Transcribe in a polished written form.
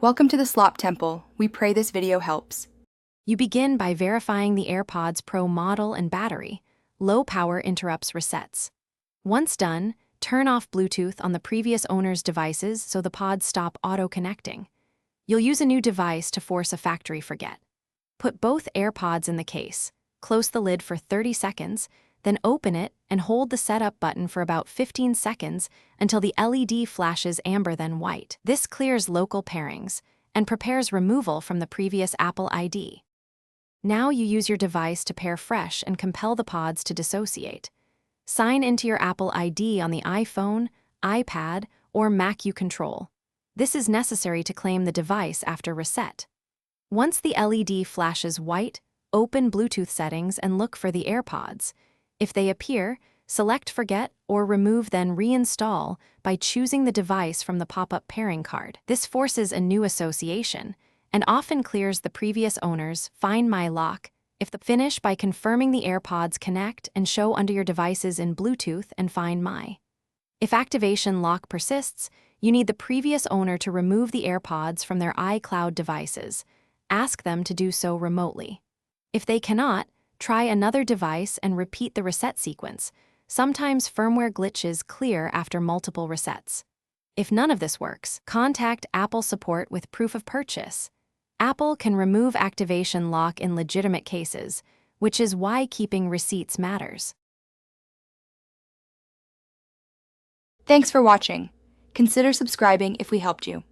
Welcome to the Slop Temple. We pray this video helps. You begin by verifying the AirPods Pro model and battery. Low power interrupts resets. Once done, turn off Bluetooth on the previous owner's devices so the pods stop auto-connecting. You'll use a new device to force a factory forget. Put both AirPods in the case, close the lid for 30 seconds, then open it and hold the setup button for about 15 seconds until the LED flashes amber then white. This clears local pairings and prepares removal from the previous Apple ID. Now you use your device to pair fresh and compel the pods to dissociate. Sign into your Apple ID on the iPhone, iPad, or Mac you control. This is necessary to claim the device after reset. Once the LED flashes white, open Bluetooth settings and look for the AirPods. If they appear, select Forget or Remove, then reinstall by choosing the device from the pop-up pairing card. This forces a new association and often clears the previous owner's Find My Lock. Finish by confirming the AirPods connect and show under your devices in Bluetooth and Find My. If activation lock persists, you need the previous owner to remove the AirPods from their iCloud devices. Ask them to do so remotely. If they cannot, try another device and repeat the reset sequence. Sometimes firmware glitches clear after multiple resets. If none of this works, contact Apple support with proof of purchase. Apple can remove activation lock in legitimate cases, which is why keeping receipts matters. Thanks for watching. Consider subscribing if we helped you.